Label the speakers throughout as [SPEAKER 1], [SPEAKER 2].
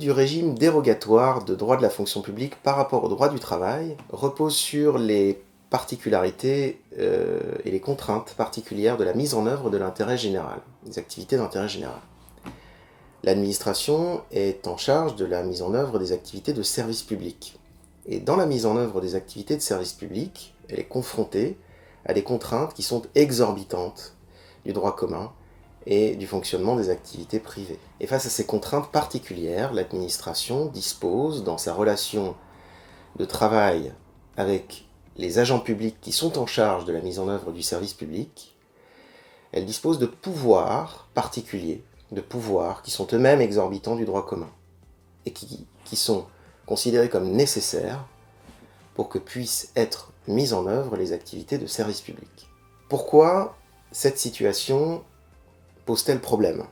[SPEAKER 1] du régime dérogatoire de droit de la fonction publique par rapport au droit du travail repose sur les particularités et les contraintes particulières de la mise en œuvre de l'intérêt général, des activités d'intérêt général. L'administration est en charge de la mise en œuvre des activités de service public. Et dans la mise en œuvre des activités de service public, elle est confrontée à des contraintes qui sont exorbitantes du droit commun et du fonctionnement des activités privées. Et face à ces contraintes particulières, l'administration dispose, dans sa relation de travail avec les agents publics qui sont en charge de la mise en œuvre du service public, elle dispose de pouvoirs particuliers, de pouvoirs qui sont eux-mêmes exorbitants du droit commun et qui sont considérés comme nécessaires pour que puissent être mises en œuvre les activités de service public. Pourquoi cette situation pose-t-elle problème?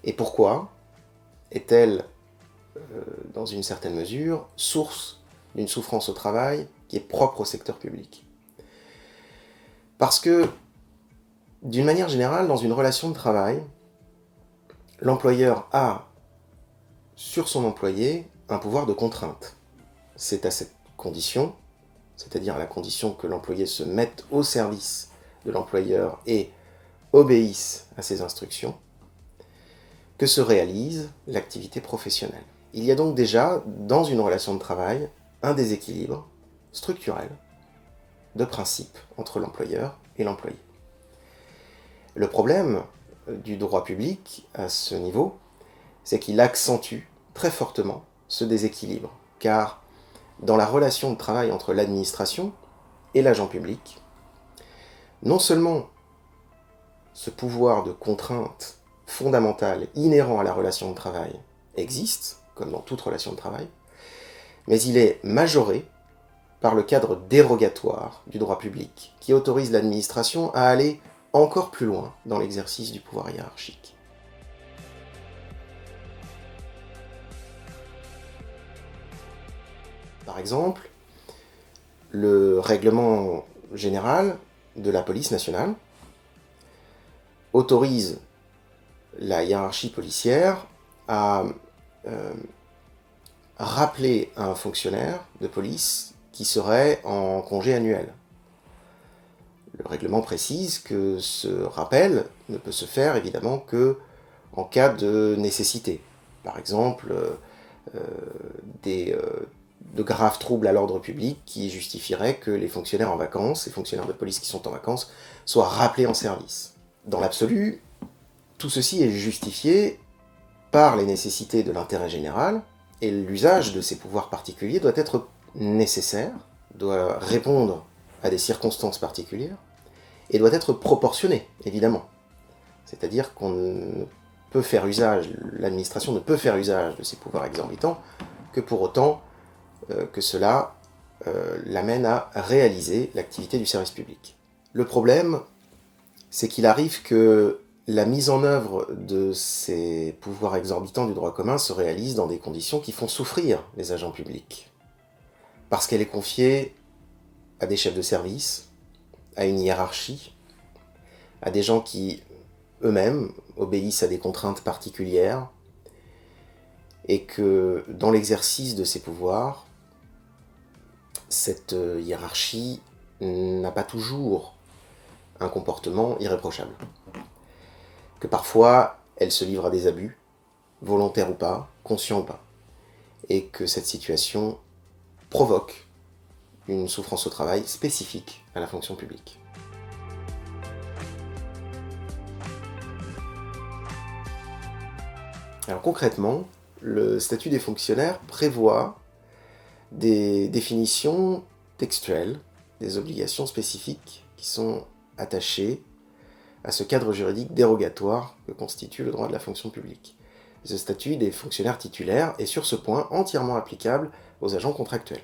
[SPEAKER 1] Et pourquoi est-elle, dans une certaine mesure, source d'une souffrance au travail qui est propre au secteur public? Parce que, d'une manière générale, dans une relation de travail, l'employeur a, sur son employé, un pouvoir de contrainte. C'est à cette condition, c'est-à-dire à la condition que l'employé se mette au service de l'employeur et obéisse à ses instructions, que se réalise l'activité professionnelle. Il y a donc déjà, dans une relation de travail, un déséquilibre structurel de principe entre l'employeur et l'employé. Le problème du droit public à ce niveau, c'est qu'il accentue très fortement ce déséquilibre, car dans la relation de travail entre l'administration et l'agent public, non seulement ce pouvoir de contrainte fondamentale inhérent à la relation de travail existe, comme dans toute relation de travail, mais il est majoré par le cadre dérogatoire du droit public, qui autorise l'administration à aller encore plus loin dans l'exercice du pouvoir hiérarchique. Par exemple, le règlement général de la police nationale autorise la hiérarchie policière à rappeler à un fonctionnaire de police qui serait en congé annuel. Le règlement précise que ce rappel ne peut se faire évidemment que en cas de nécessité. Par exemple, de graves troubles à l'ordre public qui justifieraient que les fonctionnaires en vacances, les fonctionnaires de police qui sont en vacances, soient rappelés en service. Dans l'absolu, tout ceci est justifié par les nécessités de l'intérêt général, et l'usage de ces pouvoirs particuliers doit être nécessaire, doit répondre à des circonstances particulières, et doit être proportionné, évidemment. C'est-à-dire qu'on ne peut faire usage, l'administration ne peut faire usage de ces pouvoirs exorbitants que pour autant que cela l'amène à réaliser l'activité du service public. Le problème, c'est qu'il arrive que la mise en œuvre de ces pouvoirs exorbitants du droit commun se réalise dans des conditions qui font souffrir les agents publics. Parce qu'elle est confiée à des chefs de service, à une hiérarchie, à des gens qui, eux-mêmes, obéissent à des contraintes particulières, et que, dans l'exercice de ces pouvoirs, cette hiérarchie n'a pas toujours un comportement irréprochable. Que parfois, elle se livre à des abus, volontaires ou pas, conscients ou pas, et que cette situation provoque une souffrance au travail spécifique à la fonction publique. Alors concrètement, le statut des fonctionnaires prévoit des définitions textuelles, des obligations spécifiques qui sont attachées à ce cadre juridique dérogatoire que constitue le droit de la fonction publique. Ce statut des fonctionnaires titulaires est sur ce point entièrement applicable aux agents contractuels.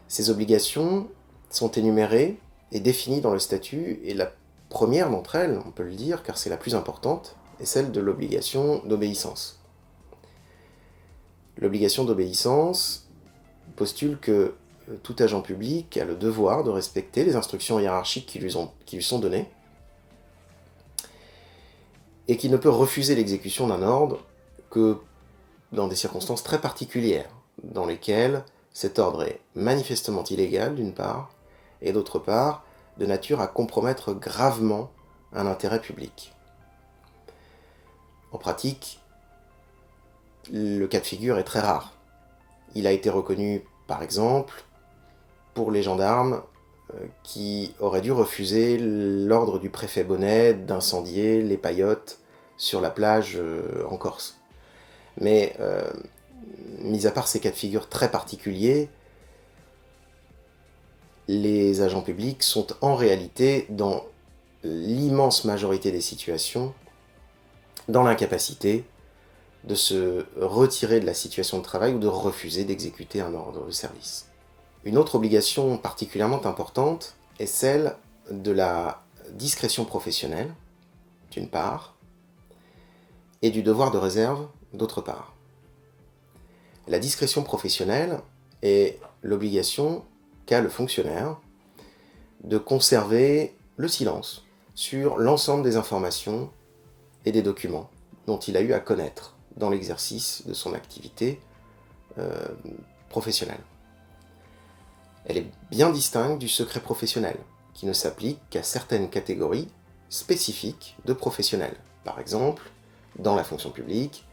[SPEAKER 1] Ces obligations sont énumérées et définies dans le statut, et la première d'entre elles, on peut le dire car c'est la plus importante, est celle de l'obligation d'obéissance. L'obligation d'obéissance postule que tout agent public a le devoir de respecter les instructions hiérarchiques qui lui sont données et qu'il ne peut refuser l'exécution d'un ordre que dans des circonstances très particulières, dans lesquelles cet ordre est manifestement illégal d'une part, et d'autre part, de nature à compromettre gravement un intérêt public. En pratique, le cas de figure est très rare. Il a été reconnu, par exemple, pour les gendarmes qui auraient dû refuser l'ordre du préfet Bonnet d'incendier les paillotes sur la plage en Corse. Mais, mis à part ces cas de figure très particuliers, les agents publics sont en réalité, dans l'immense majorité des situations, dans l'incapacité de se retirer de la situation de travail ou de refuser d'exécuter un ordre de service. Une autre obligation particulièrement importante est celle de la discrétion professionnelle, d'une part, et du devoir de réserve, d'autre part. La discrétion professionnelle est l'obligation qu'a le fonctionnaire de conserver le silence sur l'ensemble des informations et des documents dont il a eu à connaître dans l'exercice de son activité professionnelle. Elle est bien distincte du secret professionnel, qui ne s'applique qu'à certaines catégories spécifiques de professionnels. Par exemple, dans la fonction publique,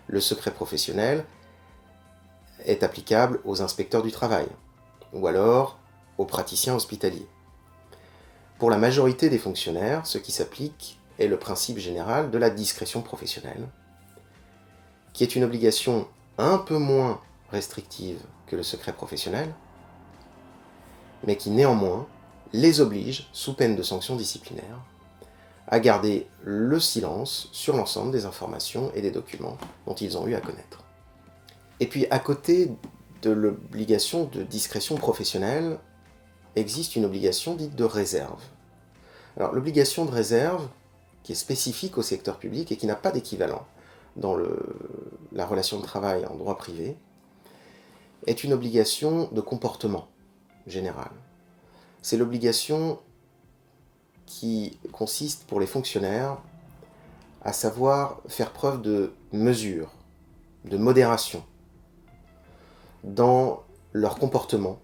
[SPEAKER 1] le secret professionnel est applicable aux inspecteurs du travail, ou alors aux praticiens hospitaliers. Pour la majorité des fonctionnaires, ce qui s'applique est le principe général de la discrétion professionnelle, qui est une obligation un peu moins restrictive que le secret professionnel, mais qui néanmoins les oblige, sous peine de sanctions disciplinaires, à garder le silence sur l'ensemble des informations et des documents dont ils ont eu à connaître. Et puis, à côté de l'obligation de discrétion professionnelle, existe une obligation dite de réserve. Alors, l'obligation de réserve, qui est spécifique au secteur public et qui n'a pas d'équivalent dans la relation de travail en droit privé, est une obligation de comportement général. C'est l'obligation qui consiste pour les fonctionnaires à savoir faire preuve de mesure, de modération dans leur comportement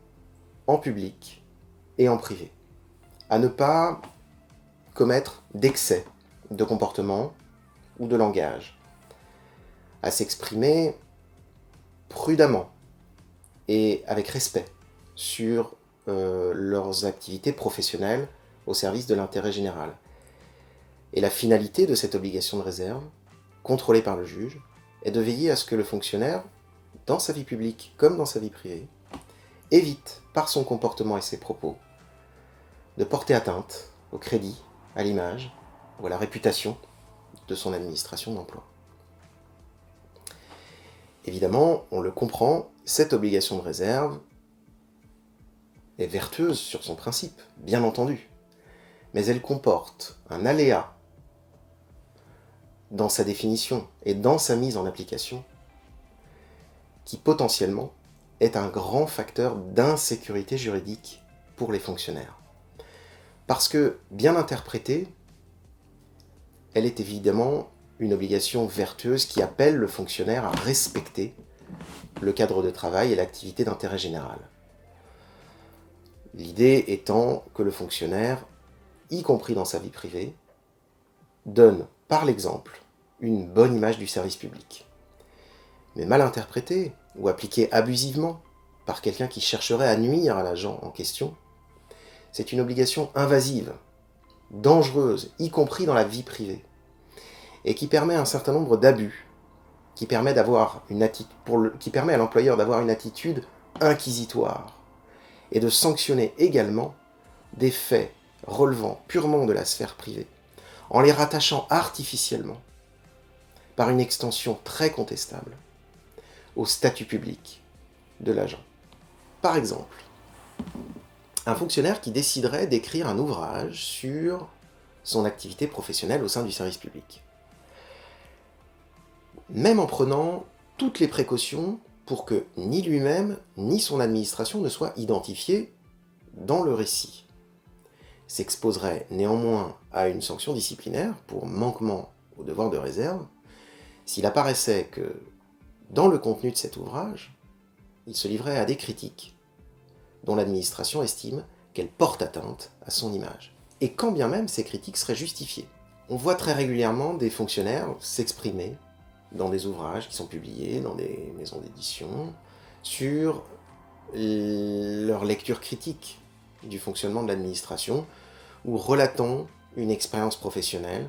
[SPEAKER 1] en public et en privé, à ne pas commettre d'excès de comportement ou de langage, à s'exprimer prudemment et avec respect sur leurs activités professionnelles au service de l'intérêt général. Et la finalité de cette obligation de réserve, contrôlée par le juge, est de veiller à ce que le fonctionnaire, dans sa vie publique comme dans sa vie privée, évite, par son comportement et ses propos, de porter atteinte au crédit, à l'image ou à la réputation de son administration d'emploi. Évidemment, on le comprend, cette obligation de réserve est vertueuse sur son principe, bien entendu, mais elle comporte un aléa dans sa définition et dans sa mise en application qui potentiellement est un grand facteur d'insécurité juridique pour les fonctionnaires. Parce que, bien interprétée, elle est évidemment une obligation vertueuse qui appelle le fonctionnaire à respecter le cadre de travail et l'activité d'intérêt général. L'idée étant que le fonctionnaire, y compris dans sa vie privée, donne, par l'exemple, une bonne image du service public. Mais mal interprétée ou appliquée abusivement par quelqu'un qui chercherait à nuire à l'agent en question, c'est une obligation invasive, dangereuse, y compris dans la vie privée, et qui permet un certain nombre d'abus, qui permet à l'employeur d'avoir une attitude inquisitoire, et de sanctionner également des faits relevant purement de la sphère privée, en les rattachant artificiellement, par une extension très contestable, au statut public de l'agent. Par exemple, un fonctionnaire qui déciderait d'écrire un ouvrage sur son activité professionnelle au sein du service public. Même en prenant toutes les précautions pour que ni lui-même ni son administration ne soient identifiés dans le récit, s'exposerait néanmoins à une sanction disciplinaire pour manquement au devoir de réserve s'il apparaissait que dans le contenu de cet ouvrage, il se livrait à des critiques dont l'administration estime qu'elles portent atteinte à son image. Et quand bien même ces critiques seraient justifiées. On voit très régulièrement des fonctionnaires s'exprimer dans des ouvrages qui sont publiés dans des maisons d'édition sur leur lecture critique du fonctionnement de l'administration ou relatant une expérience professionnelle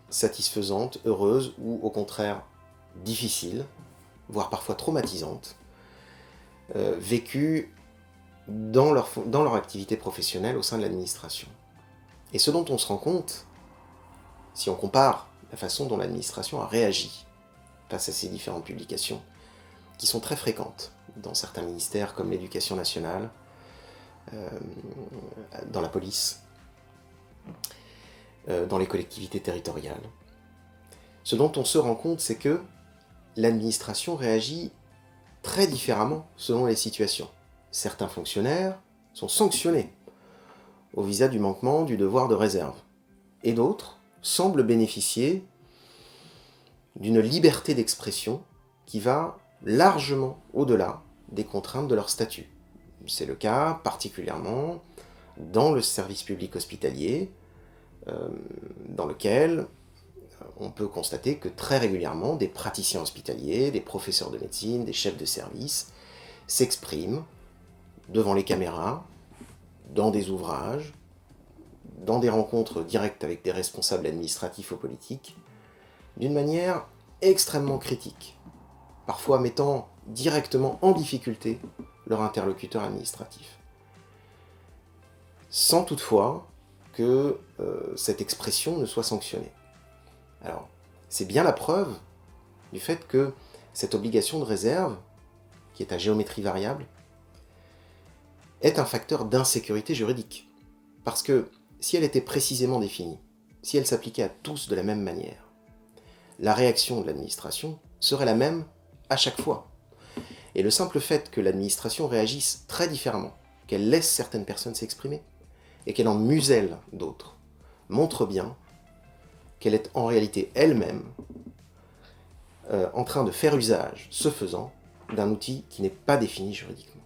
[SPEAKER 1] satisfaisante, heureuse ou au contraire difficile, voire parfois traumatisante, vécue dans leur activité professionnelle au sein de l'administration. Et ce dont on se rend compte, si on compare la façon dont l'administration a réagi face à ces différentes publications, qui sont très fréquentes dans certains ministères comme l'Éducation nationale, dans la police, dans les collectivités territoriales. Ce dont on se rend compte, c'est que l'administration réagit très différemment selon les situations. Certains fonctionnaires sont sanctionnés au visa du manquement du devoir de réserve, et d'autres semblent bénéficier d'une liberté d'expression qui va largement au-delà des contraintes de leur statut. C'est le cas particulièrement dans le service public hospitalier, dans lequel on peut constater que très régulièrement des praticiens hospitaliers, des professeurs de médecine, des chefs de service s'expriment devant les caméras, dans des ouvrages, dans des rencontres directes avec des responsables administratifs ou politiques, d'une manière extrêmement critique, parfois mettant directement en difficulté leur interlocuteur administratif. Sans toutefois que cette expression ne soit sanctionnée. Alors, c'est bien la preuve du fait que cette obligation de réserve, qui est à géométrie variable, est un facteur d'insécurité juridique. Parce que si elle était précisément définie, si elle s'appliquait à tous de la même manière, la réaction de l'administration serait la même à chaque fois. Et le simple fait que l'administration réagisse très différemment, qu'elle laisse certaines personnes s'exprimer, et qu'elle en muselle d'autres, montre bien qu'elle est en réalité elle-même en train de faire usage, ce faisant, d'un outil qui n'est pas défini juridiquement.